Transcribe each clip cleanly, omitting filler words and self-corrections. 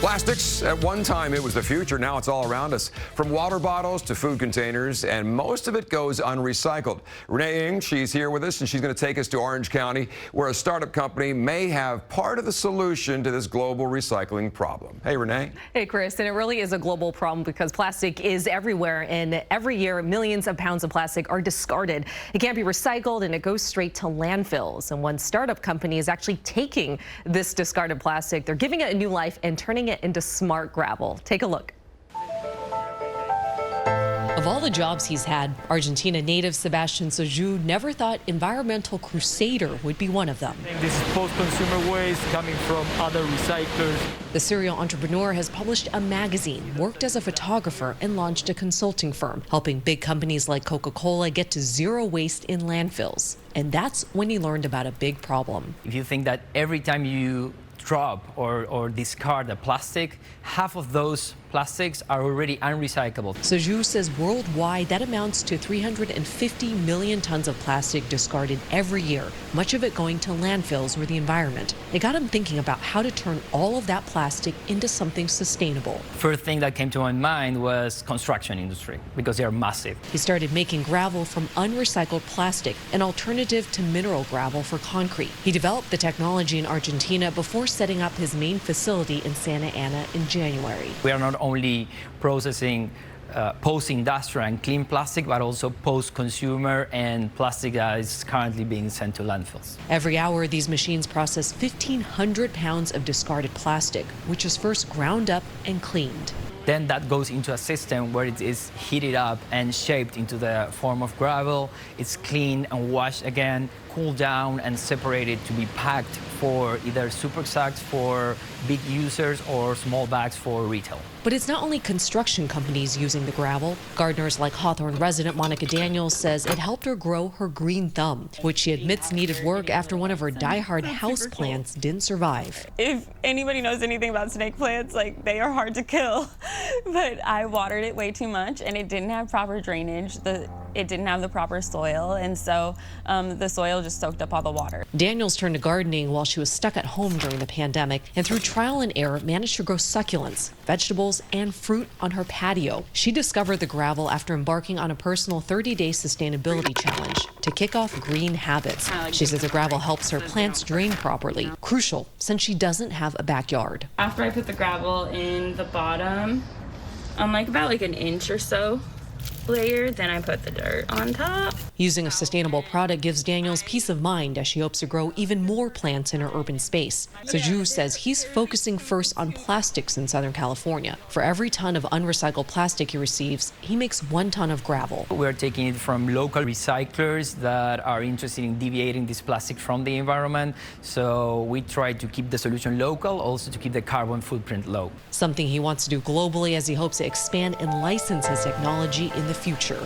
Plastics, at one time it was the future, now it's all around us. From water bottles to food containers, and most of it goes unrecycled. Renee Ng, she's here with us, and she's going to take us to Orange County, where a startup company may have part of the solution to this global recycling problem. Hey, Renee. Hey, Chris, and it really is a global problem because plastic is everywhere, and every year millions of pounds of plastic are discarded. It can't be recycled, and it goes straight to landfills. And one startup company is actually taking this discarded plastic, they're giving it a new life and turning it into smart gravel. Take a look. Of all the jobs he's had, Argentina native Sebastian Soju never thought environmental crusader would be one of them. This is post-consumer waste coming from other recyclers. The serial entrepreneur has published a magazine, worked as a photographer, and launched a consulting firm, helping big companies like Coca-Cola get to zero waste in landfills. And that's when he learned about a big problem. If you think that every time you drop or discard a plastic, half of those plastics are already unrecyclable. Soju says worldwide that amounts to 350 million tons of plastic discarded every year, much of it going to landfills or the environment. It got him thinking about how to turn all of that plastic into something sustainable. First thing that came to my mind was construction industry, because they are massive. He started making gravel from unrecycled plastic, an alternative to mineral gravel for concrete. He developed the technology in Argentina before setting up his main facility in Santa Ana in January. We are not only processing post-industrial and clean plastic, but also post-consumer and plastic that is currently being sent to landfills. Every hour, these machines process 1,500 pounds of discarded plastic, which is first ground up and cleaned. Then that goes into a system where it is heated up and shaped into the form of gravel. It's cleaned and washed again, cooled down and separated to be packed for either super sacks for big users or small bags for retail. But it's not only construction companies using the gravel. Gardeners like Hawthorne resident Monica Daniels says it helped her grow her green thumb, which she admits needed work after one of her die-hard house plants didn't survive. If anybody knows anything about snake plants, like, they are hard to kill. But I watered it way too much, and it didn't have proper drainage. It didn't have the proper soil, and so the soil just soaked up all the water. Daniels turned to gardening while she was stuck at home during the pandemic, and through trial and error managed to grow succulents, vegetables, and fruit on her patio. She discovered the gravel after embarking on a personal 30-day sustainability challenge to kick off green habits. She says the gravel helps her plants drain properly, crucial since she doesn't have a backyard. After I put the gravel in the bottom, about an inch or so layer, then I put the dirt on top. Using a sustainable product gives Daniels peace of mind as she hopes to grow even more plants in her urban space. Soju says he's focusing first on plastics in Southern California. For every ton of unrecycled plastic he receives, he makes 1 ton of gravel. We're taking it from local recyclers that are interested in deviating this plastic from the environment. So we try to keep the solution local, also to keep the carbon footprint low. Something he wants to do globally as he hopes to expand and license his technology in the future.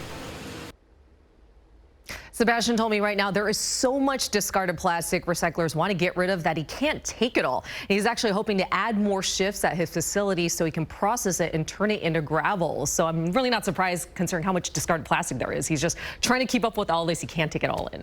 Sebastian told me right now there is so much discarded plastic recyclers want to get rid of that he can't take it all. He's actually hoping to add more shifts at his facility so he can process it and turn it into gravel. So I'm really not surprised considering how much discarded plastic there is. He's just trying to keep up with all this. He can't take it all in.